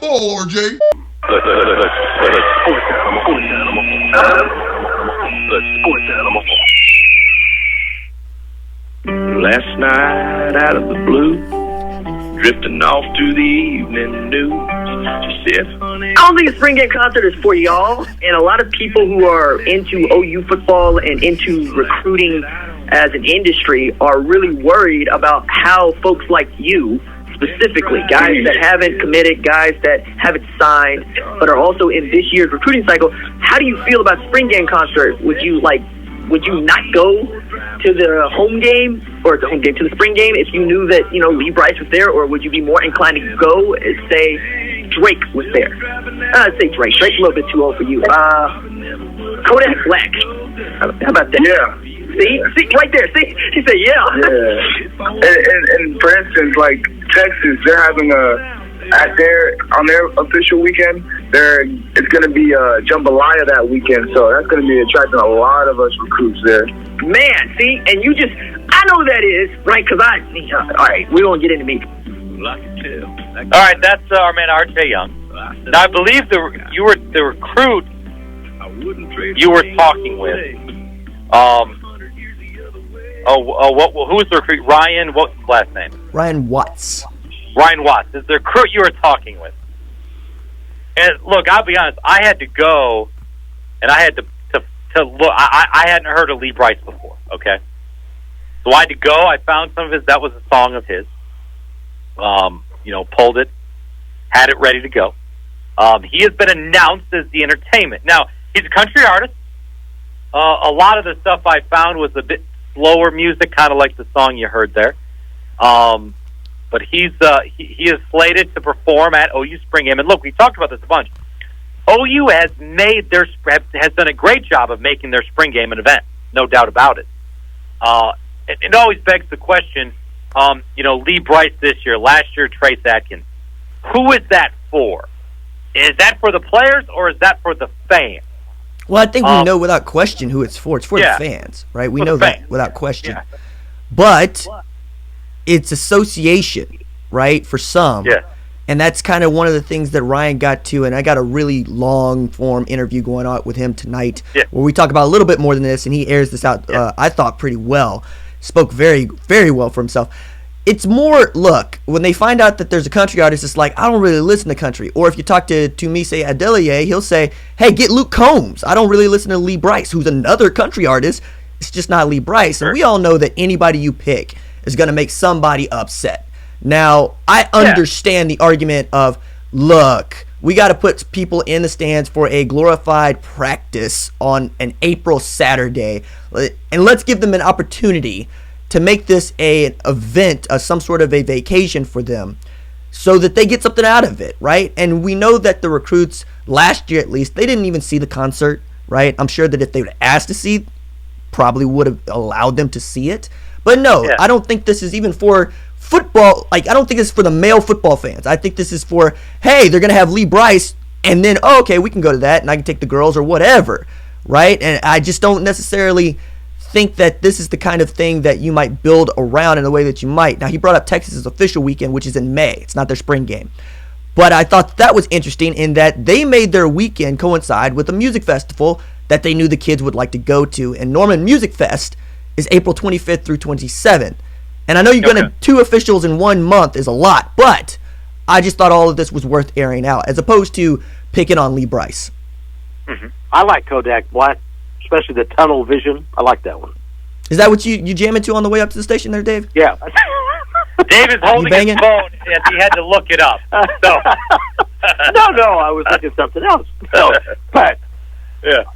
ball, RJ. The sports animal. Last night out of the blue, drifting off to the evening news. She said, honey, I don't think a spring game concert is for y'all, and a lot of people who are into OU football and into recruiting as an industry are really worried about how folks like you, specifically, guys that haven't committed, guys that haven't signed, but are also in this year's recruiting cycle. How do you feel about spring game concert? Would you not go to the home game or to the spring game if you knew that, Lee Brice was there, or would you be more inclined to go if, say, Drake was there? I'd say Drake. Drake's a little bit too old for you. Kodak Black. How about that? Yeah. See, right there. See, she said, yeah. And for instance, like Texas, they're having on their official weekend, it's going to be jambalaya that weekend, so that's going to be attracting a lot of us recruits there. Man, see, and I know who that is, right? Because all right, we won't get into me. All right, that's our man R.J. Young. Now, I believe the recruit you were talking with. Who was the recruit? Ryan, what's his last name? Ryan Watts. Ryan Watts is the recruit you were talking with. And look, I'll be honest, I had to go, and I had to look. I hadn't heard of Lee Brice before, okay? So I had to go. I found some of his. That was a song of his. Pulled it, had it ready to go. He has been announced as the entertainment. Now, he's a country artist. A lot of the stuff I found was a bit slower music, kind of like the song you heard there. But he is slated to perform at OU Spring Game. And look, we talked about this a bunch. OU has done a great job of making their spring game an event, no doubt about it. It always begs the question, Lee Brice this year, last year Trace Atkins. Who is that for? Is that for the players or is that for the fans? Well, I think we know without question who it's for. It's for the fans, right? We know that without question. Yeah. But it's association, right, for some. Yeah. And that's kind of one of the things that Ryan got to, and I got a really long-form interview going on with him tonight where we talk about a little bit more than this, and he airs this out, I thought, pretty well. Spoke very, very well for himself. It's more, look, when they find out that there's a country artist, it's like, I don't really listen to country. Or if you talk to Tumise Adelier, he'll say, hey, get Luke Combs. I don't really listen to Lee Brice, who's another country artist. It's just not Lee Brice. And we all know that anybody you pick is going to make somebody upset. Now, I understand the argument of, look, we got to put people in the stands for a glorified practice on an April Saturday, and let's give them an opportunity to make this an event, some sort of a vacation for them, so that they get something out of it, right? And we know that the recruits, last year at least, they didn't even see the concert, right? I'm sure that if they would asked to see, probably would have allowed them to see it. But no, I don't think this is even for football. Like, I don't think it's for the male football fans. I think this is for, hey, they're going to have Lee Brice, and then, okay, we can go to that, and I can take the girls or whatever, right? And I just don't necessarily think that this is the kind of thing that you might build around in the way that you might. Now, he brought up Texas's official weekend, which is in May. It's not their spring game. But I thought that was interesting in that they made their weekend coincide with a music festival that they knew the kids would like to go to. And Norman Music Fest is April 25th through 27th. And I know you're going to 2 officials in 1 month is a lot, but I just thought all of this was worth airing out as opposed to picking on Lee Brice. Mm-hmm. I like Kodak Black, especially the tunnel vision. I like that one. Is that what you jam into on the way up to the station there, Dave? Yeah. Dave is holding his phone and he had to look it up. So. No, I was looking at something else. No, but,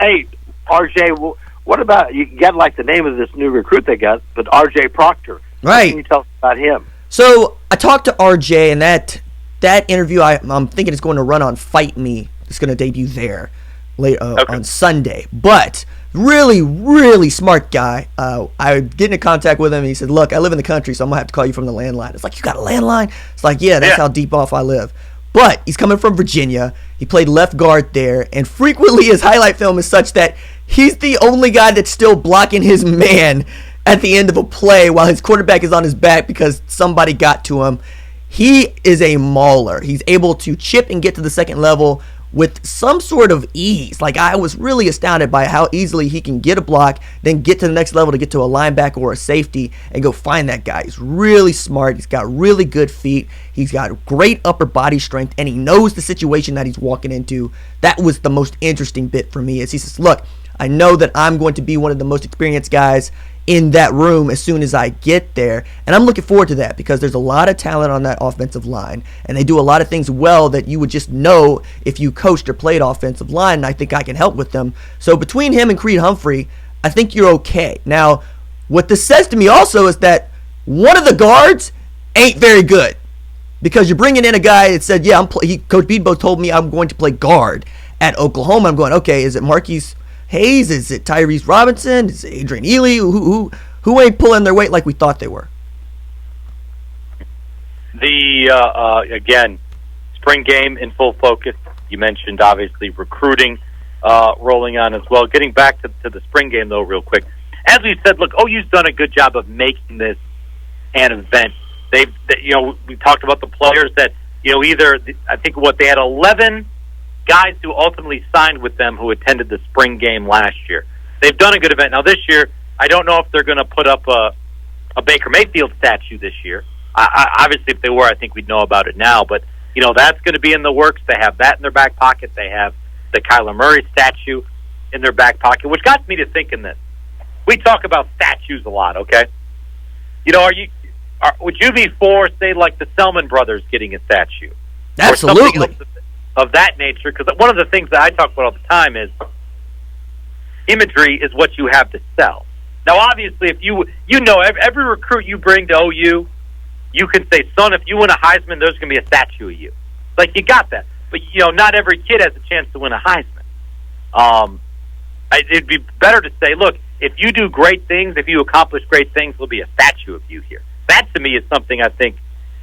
hey, RJ, what about, you got like the name of this new recruit they got, but RJ Proctor. Right. What can you tell us about him? So I talked to RJ, and that interview I'm thinking is going to run on Fight Me. It's going to debut there on Sunday. But really, really smart guy. I get into contact with him, and he said, look, I live in the country, so I'm going to have to call you from the landline. It's like, you got a landline? It's like, yeah, that's how deep off I live. But he's coming from Virginia. He played left guard there, and frequently his highlight film is such that he's the only guy that's still blocking his man at the end of a play while his quarterback is on his back because somebody got to him. he is a mauler. He's able to chip and get to the second level with some sort of ease. Like, I was really astounded by how easily he can get a block, then get to the next level to get to a linebacker or a safety and go find that guy. He's really smart. He's got really good feet. He's got great upper body strength, and he knows the situation that he's walking into. That was the most interesting bit for me, is he says, look, I know that I'm going to be one of the most experienced guys in that room as soon as I get there, and I'm looking forward to that because there's a lot of talent on that offensive line, and they do a lot of things well that you would just know if you coached or played offensive line, and I think I can help with them. So between him and Creed Humphrey, I think you're okay. Now, what this says to me also is that one of the guards ain't very good, because you're bringing in a guy that said, yeah, Coach Beedbo told me I'm going to play guard at Oklahoma. I'm going, okay, is it Marquise Hayes? Is it Tyrese Robinson? Is it Adrian Ely? Who ain't pulling their weight like we thought they were? Again, spring game in full focus. You mentioned, obviously, recruiting rolling on as well. Getting back to the spring game, though, real quick. As we said, look, OU's done a good job of making this an event. We talked about the players that, I think they had 11 guys who ultimately signed with them who attended the spring game last year. They've done a good event. Now, this year, I don't know if they're going to put up a Baker Mayfield statue this year. Obviously, if they were, I think we'd know about it now. But, that's going to be in the works. They have that in their back pocket. They have the Kyler Murray statue in their back pocket, which got me to thinking this. We talk about statues a lot, okay? Would you be for, say, like the Selman brothers getting a statue? Absolutely. Or something else of that nature? Because one of the things that I talk about all the time is imagery is what you have to sell. Now, obviously, if every recruit you bring to OU, you can say, son, if you win a Heisman, there's going to be a statue of you. Like, you got that. But, not every kid has a chance to win a Heisman. It'd be better to say, look, if you do great things, if you accomplish great things, there'll be a statue of you here. That, to me, is something I think,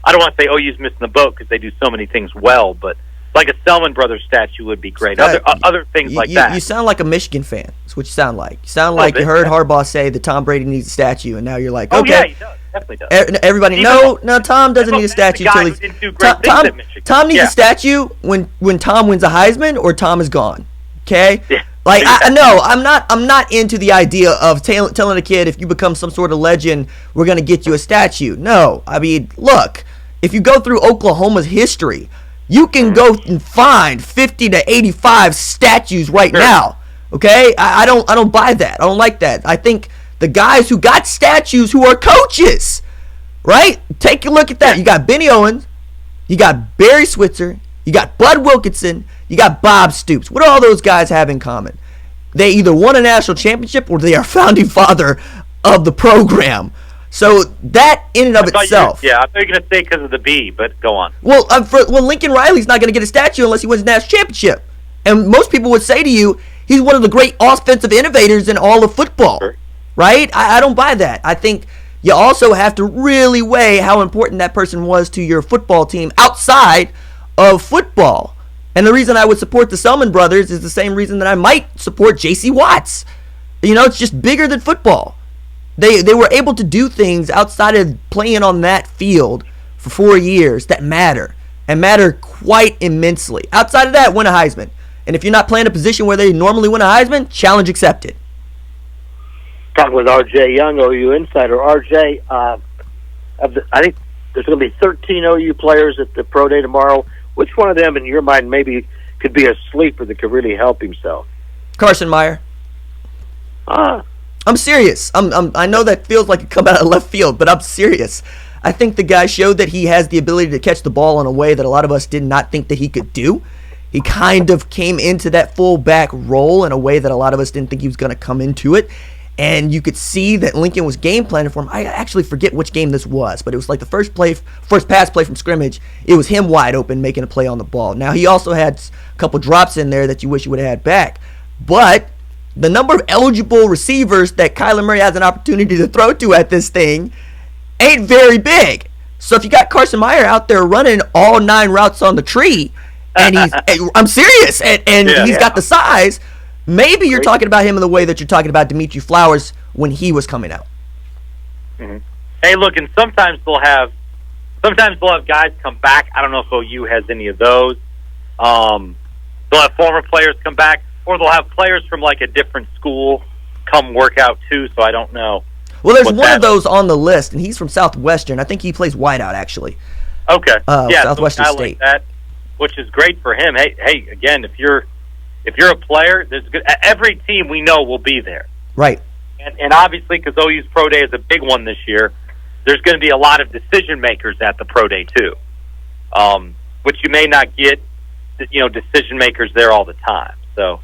I don't want to say OU's missing the boat because they do so many things well, but like a Selman Brothers statue would be great. Other things like that. You sound like a Michigan fan. That's what you sound like. You sound like you heard Harbaugh say that Tom Brady needs a statue, and now you're like, okay. Oh, yeah, he does. Definitely does. Everybody, no, Tom doesn't need a statue. Tom needs a statue when Tom wins a Heisman or Tom is gone. Okay? Yeah. Like, I'm not into the idea of telling a kid, if you become some sort of legend, we're going to get you a statue. No. I mean, look, if you go through Oklahoma's history, you can go and find 50 to 85 statues right now. Okay? I don't buy that. I don't like that. I think the guys who got statues who are coaches, right? Take a look at that. You got Bennie Owens, you got Barry Switzer, you got Bud Wilkinson, you got Bob Stoops. What do all those guys have in common? They either won a national championship or they are founding father of the program. So that in and of itself. I thought you were going to say because of the B, but go on. Well, Lincoln Riley's not going to get a statue unless he wins a national championship. And most people would say to you, he's one of the great offensive innovators in all of football. Sure. Right? I don't buy that. I think you also have to really weigh how important that person was to your football team outside of football. And the reason I would support the Selman brothers is the same reason that I might support J.C. Watts. It's just bigger than football. They were able to do things outside of playing on that field for 4 years that matter, and matter quite immensely. Outside of that, win a Heisman. And if you're not playing a position where they normally win a Heisman, challenge accepted. Talking with R.J. Young, OU Insider. R.J., I think there's going to be 13 OU players at the Pro Day tomorrow. Which one of them, in your mind, maybe could be a sleeper that could really help himself? Carson Meyer. I'm serious. I know that feels like it come out of left field, but I'm serious. I think the guy showed that he has the ability to catch the ball in a way that a lot of us did not think that he could do. He kind of came into that fullback role in a way that a lot of us didn't think he was going to come into it. And you could see that Lincoln was game planning for him. I actually forget which game this was, but it was like the first pass play from scrimmage. It was him wide open making a play on the ball. Now, he also had a couple drops in there that you wish you would have had back. But the number of eligible receivers that Kyler Murray has an opportunity to throw to at this thing ain't very big. So if you got Carson Meyer out there running all 9 routes on the tree, and I'm serious, and he's got the size, maybe you're talking about him in the way that you're talking about Dimitri Flowers when he was coming out. Mm-hmm. Hey, look, and sometimes they'll have sometimes they'll have guys come back. I don't know if OU has any of those. They'll have former players come back, or they'll have players from like a different school come work out too, so I don't know. Well, there's one of those on the list, and he's from Southwestern. I think he plays wideout, actually. Okay. Southwestern so State. Like that, which is great for him. Hey, again, if you're a player, every team we know will be there. Right. And obviously, because OU's Pro Day is a big one this year, there's going to be a lot of decision makers at the Pro Day too, which you may not get, decision makers there all the time. So,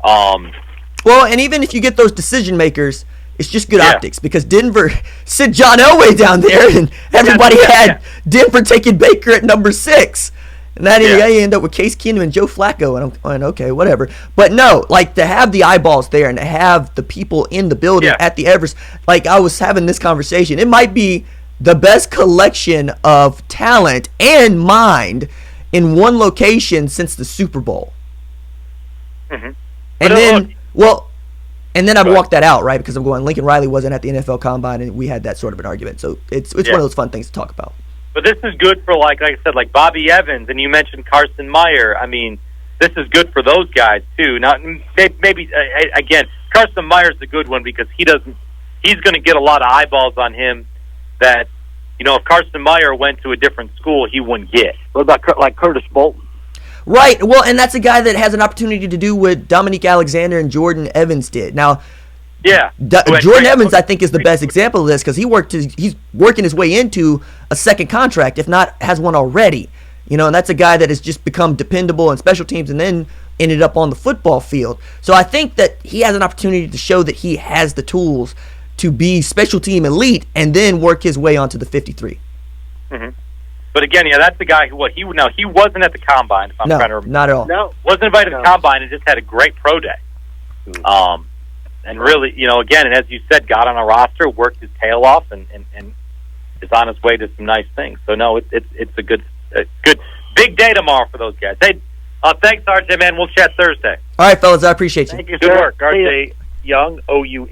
well, and even if you get those decision makers, it's just good optics, because Denver sent John Elway down there, and everybody had Denver taking Baker at number 6. And that you end up with Case Keenum and Joe Flacco, and I'm going, okay, whatever. But no, like, to have the eyeballs there and to have the people in the building at the Everest, like I was having this conversation, it might be the best collection of talent and mind in one location since the Super Bowl. Mm-hmm. And then I've walked that out, right, because I'm going, Lincoln Riley wasn't at the NFL Combine, and we had that sort of an argument. So it's one of those fun things to talk about. But this is good for, like I said, like Bobby Evans, and you mentioned Carson Meyer. I mean, this is good for those guys, too. Now, maybe, again, Carson Meyer's the good one because he's going to get a lot of eyeballs on him that, if Carson Meyer went to a different school, he wouldn't get. What about like Curtis Bolton? Right. Well, and that's a guy that has an opportunity to do what Dominique Alexander and Jordan Evans did. Now, Jordan Evans, I think, is the best example of this because he's working his way into a second contract, if not has one already. And that's a guy that has just become dependable in special teams and then ended up on the football field. So I think that he has an opportunity to show that he has the tools to be special team elite and then work his way onto the 53. Mm-hmm. But again, that's the guy who he wasn't at the Combine. If I'm trying to remember. Not at all. No, wasn't invited to the Combine and just had a great pro day. And really, again, and as you said, got on a roster, worked his tail off, and is on his way to some nice things. So no, it's a good big day tomorrow for those guys. Hey, thanks, RJ, man. We'll chat Thursday. All right, fellas, I appreciate you. Thank you, Good sir. work, RJ Young, OU.